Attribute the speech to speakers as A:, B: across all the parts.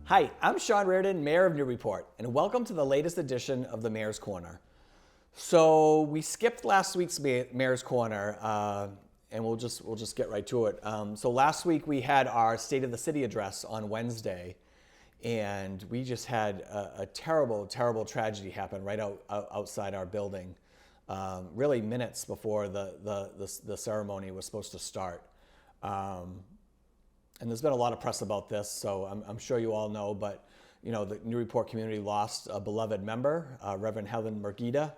A: Hi, I'm Sean Reardon, Mayor of Newburyport, and welcome to the latest edition of the Mayor's Corner. So we skipped last week's Mayor's Corner, and we'll just get right to it. So last week we had our State of the City address on Wednesday, and we just had a terrible, terrible tragedy happen right outside our building, really minutes before the ceremony was supposed to start. And there's been a lot of press about this, so I'm sure you all know, but the Newburyport community lost a beloved member, Reverend Helen Mergida.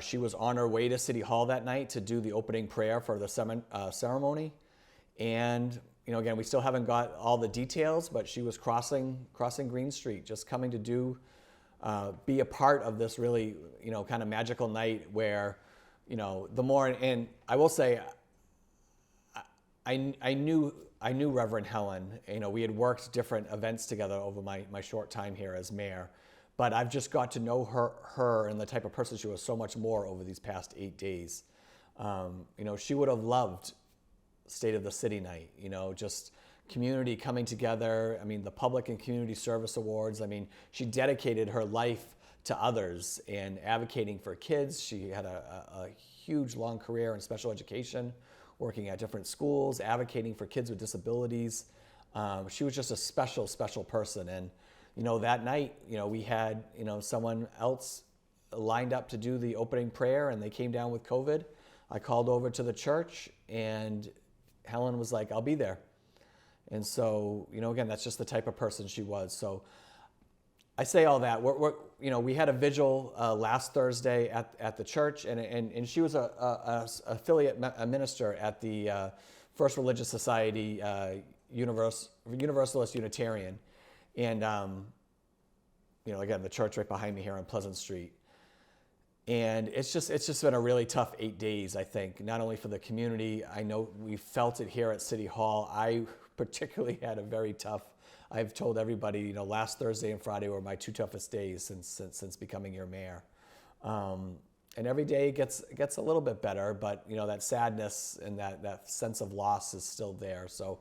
A: She was on her way to City Hall that night to do the opening prayer for the ceremony. And again, we still haven't got all the details, but she was crossing Green Street, just coming to be a part of this really, kind of magical night where, and I will say, I knew Reverend Helen. We had worked different events together over my short time here as mayor, but I've just got to know her and the type of person she was so much more over these past 8 days. She would have loved State of the City night, just community coming together. I mean, the Public and Community Service Awards. I mean, she dedicated her life to others and advocating for kids. She had a huge, long career in special education, working at different schools, advocating for kids with disabilities. She was just a special, special person. And, that night, we had, someone else lined up to do the opening prayer and they came down with COVID. I called over to the church and Helen was like, I'll be there. And so, again, that's just the type of person she was. So I say all that. We had a vigil last Thursday at the church, and she was a affiliate minister at the First Religious Society, Universalist Unitarian, and again, the church right behind me here on Pleasant Street. And it's just been a really tough 8 days, I think, not only for the community. I know we felt it here at City Hall. I particularly had a very tough. I've told everybody, last Thursday and Friday were my two toughest days since becoming your mayor. And every day gets a little bit better, but that sadness and that sense of loss is still there. So,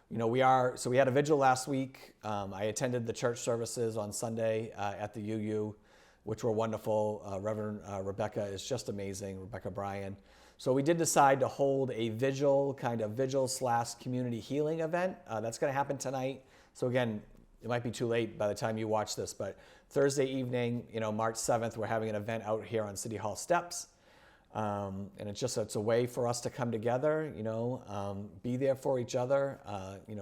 A: we had a vigil last week. I attended the church services on Sunday at the UU, which were wonderful. Reverend Rebecca is just amazing, Rebecca Bryan. So we did decide to hold a vigil/community healing event. That's going to happen tonight. So again, it might be too late by the time you watch this, but Thursday evening, March 7th, we're having an event out here on City Hall steps. And it's a way for us to come together, be there for each other,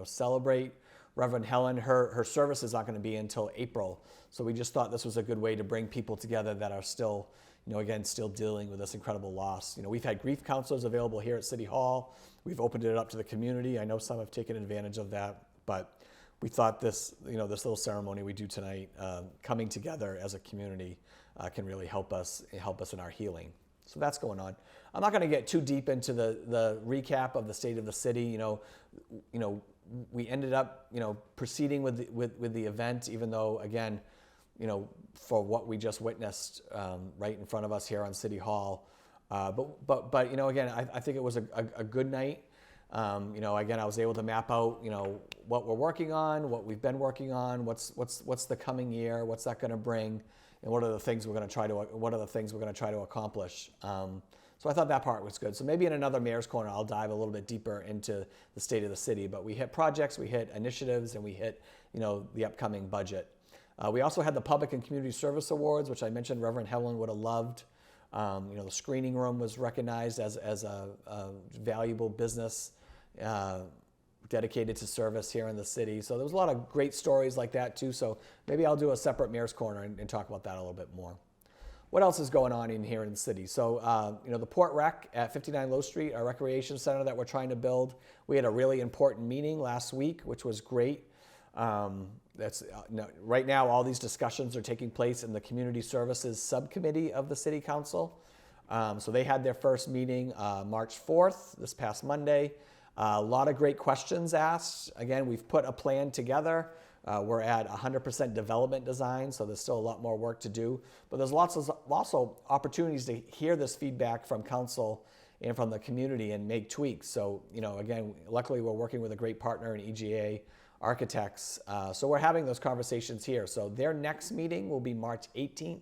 A: celebrate Reverend Helen. Her service is not going to be until April. So we just thought this was a good way to bring people together that are still, still dealing with this incredible loss. We've had grief counselors available here at City Hall. We've opened it up to the community. I know some have taken advantage of that, but we thought this little ceremony we do tonight, coming together as a community, can really help us in our healing. So that's going on. I'm not going to get too deep into the recap of the State of the City. We ended up, proceeding with the event, even though, again, for what we just witnessed right in front of us here on City Hall. But again, I think it was a good night. Again, I was able to map out, what we're working on, what we've been working on, what's the coming year, what's that going to bring, and what are the things we're going to try to accomplish. So I thought that part was good. So maybe in another Mayor's Corner, I'll dive a little bit deeper into the State of the City. But we hit projects, we hit initiatives, and we hit, the upcoming budget. We also had the Public and Community Service Awards, which I mentioned Reverend Helen would have loved. The screening room was recognized as a valuable business dedicated to service here in the city. So there was a lot of great stories like that too. So maybe I'll do a separate Mayor's Corner and talk about that a little bit more. What else is going on in here in the city? So, the Port Rec at 59 Low Street, our recreation center that we're trying to build. We had a really important meeting last week, which was great. Right now, all these discussions are taking place in the Community Services Subcommittee of the City Council. So they had their first meeting March 4th, this past Monday. A lot of great questions asked. Again, we've put a plan together. We're at 100% development design, so there's still a lot more work to do. But there's also opportunities to hear this feedback from council and from the community and make tweaks. So, again, luckily we're working with a great partner in EGA architects. So we're having those conversations here. So their next meeting will be March 18th.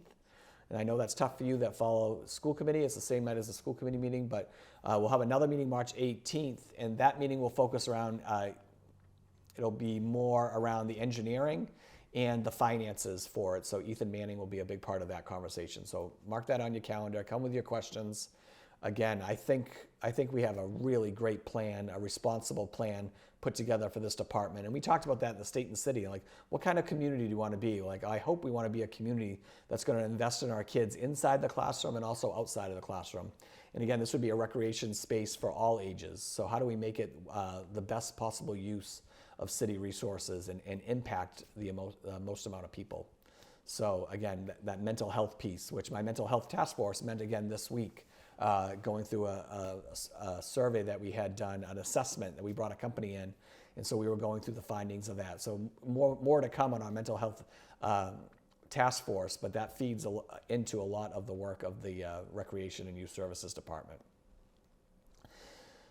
A: And I know that's tough for you that follow school committee. It's the same night as the school committee meeting, but we'll have another meeting March 18th, and that meeting will focus around, it'll be more around the engineering and the finances for it. So Ethan Manning will be a big part of that conversation. So mark that on your calendar, come with your questions. Again, I think we have a really great plan, a responsible plan put together for this department. And we talked about that in the state and city. Like, what kind of community do you want to be? Like, I hope we want to be a community that's going to invest in our kids inside the classroom and also outside of the classroom. And again, this would be a recreation space for all ages. So how do we make it the best possible use of city resources and impact the most amount of people? So again, that mental health piece, which my mental health task force met again this week, going through a survey that we had done, an assessment that we brought a company in, and so we were going through the findings of that. So more to come on our mental health task force, but that feeds into a lot of the work of the Recreation and Youth Services Department.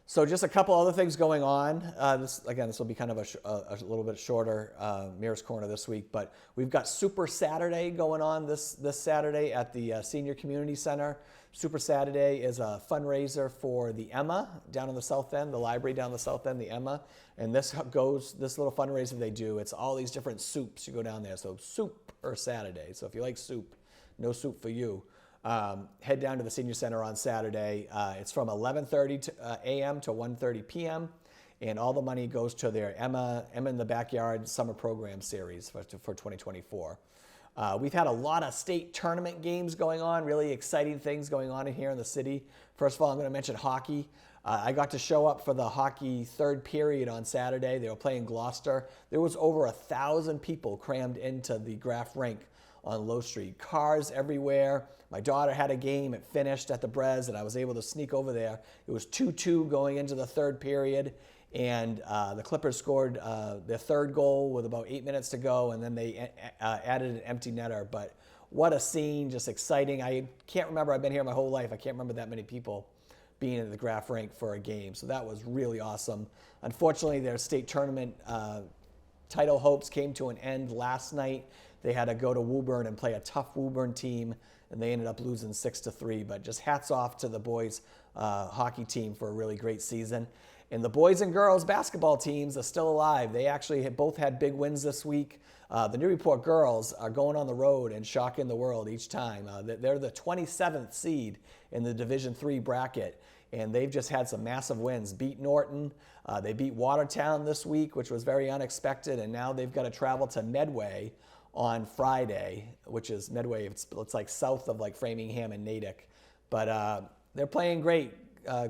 A: So just a couple other things going on. This will be kind of a little bit shorter Mayor's Corner this week, but we've got Super Saturday going on this Saturday at the Senior Community Center. Super Saturday is a fundraiser for the Emma down in the South End, the library down the South End, the Emma. And this little fundraiser they do, it's all these different soups you go down there. So Super Saturday. So if you like soup, no soup for you. Head down to the Senior Center on Saturday. It's from 11:30 a.m. to 1:30 p.m. And all the money goes to their Emma in the Backyard summer program series for 2024. We've had a lot of state tournament games going on, really exciting things going on in here in the city. First of all, I'm going to mention hockey. I got to show up for the hockey third period on Saturday. They were playing Gloucester. There was over 1,000 people crammed into the Graff rink on Low Street. Cars everywhere. My daughter had a game. It finished at the Brez, and I was able to sneak over there. It was 2-2 going into the third period, and the Clippers scored their third goal with about 8 minutes to go, and then they added an empty netter. But what a scene, just exciting. I can't remember, I've been here my whole life, I can't remember that many people being in the Graff rink for a game. So that was really awesome. Unfortunately, their state tournament title hopes came to an end last night. They had to go to Woburn and play a tough Woburn team, and they ended up losing 6-3. But just hats off to the boys hockey team for a really great season. And the boys and girls basketball teams are still alive. They actually both had big wins this week. The Newburyport girls are going on the road and shocking the world each time. They're the 27th seed in the Division III bracket, and they've just had some massive wins. Beat Norton. They beat Watertown this week, which was very unexpected, and now they've got to travel to Medway on Friday, which is Medway. It's like south of like Framingham and Natick. But they're playing great.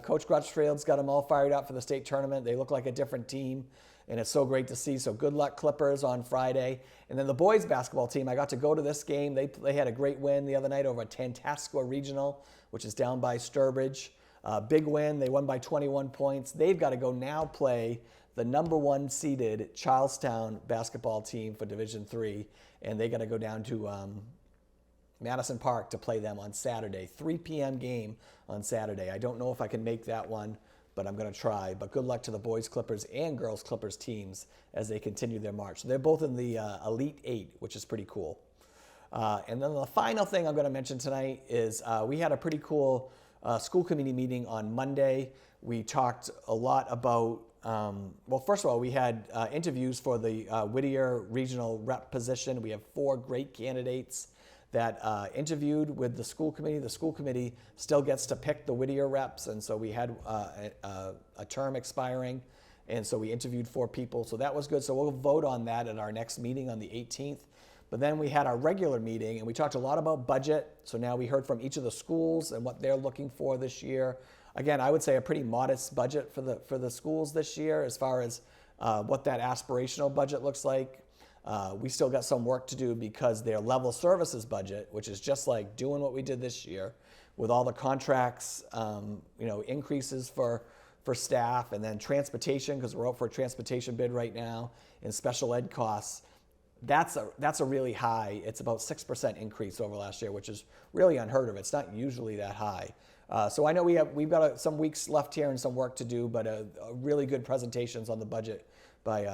A: Coach Crutchfield's got them all fired up for the state tournament. They look like a different team, and it's so great to see. So good luck, Clippers, on Friday. And then the boys basketball team, I got to go to this game. They had a great win the other night over Tantascwa Regional, which is down by Sturbridge. Big win. They won by 21 points. They've got to go now play the number 1 seeded Charlestown basketball team for Division III, and they got to go down to Madison Park to play them on Saturday. 3 p.m. game on Saturday. I don't know if I can make that one, but I'm going to try. But good luck to the boys Clippers and girls Clippers teams as they continue their march. They're both in the Elite 8, which is pretty cool. And then the final thing I'm going to mention tonight is we had a pretty cool school committee meeting on Monday. We talked a lot about, well, first of all, we had interviews for the Whittier Regional Rep position. We have 4 great candidates that interviewed with the school committee. The school committee still gets to pick the Whittier reps, and so we had a term expiring, and so we interviewed 4 people, so that was good. So we'll vote on that at our next meeting on the 18th. But then we had our regular meeting, and we talked a lot about budget. So now we heard from each of the schools and what they're looking for this year. Again, I would say a pretty modest budget for the schools this year as far as what that aspirational budget looks like. We still got some work to do because their level services budget, which is just like doing what we did this year with all the contracts, increases for staff, and then transportation, because we're out for a transportation bid right now, and special ed costs. That's a really high. It's about 6% increase over last year, which is really unheard of. It's not usually that high. So I know we've got some weeks left here and some work to do, but really good presentations on the budget by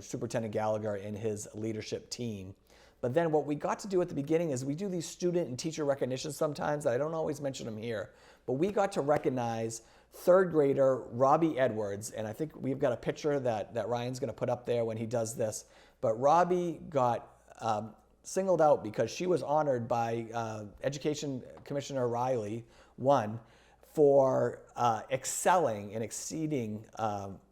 A: Superintendent Gallagher and his leadership team. But then what we got to do at the beginning is we do these student and teacher recognitions sometimes. I don't always mention them here, but we got to recognize third grader Robbie Edwards, and I think we've got a picture that Ryan's going to put up there when he does this. But Robbie got singled out because she was honored by Education Commissioner Riley, for excelling and exceeding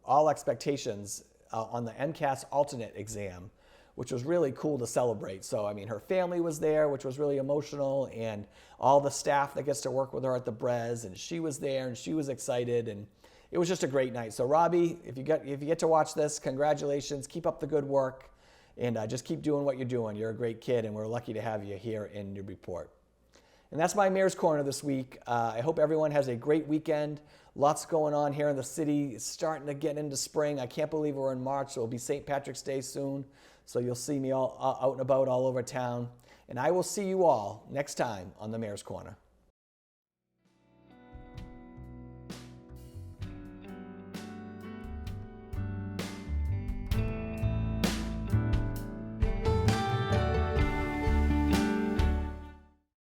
A: all expectations on the MCAS alternate exam, which was really cool to celebrate. So, I mean, her family was there, which was really emotional, and all the staff that gets to work with her at the Brez, and she was there, and she was excited, and it was just a great night. So, Robbie, if you get to watch this, congratulations. Keep up the good work, and just keep doing what you're doing. You're a great kid, and we're lucky to have you here in Newburyport. And that's my Mayor's Corner this week. I hope everyone has a great weekend. Lots going on here in the city. It's starting to get into spring. I can't believe we're in March, so it'll be St. Patrick's Day soon. So you'll see me all out and about all over town. And I will see you all next time on the Mayor's Corner.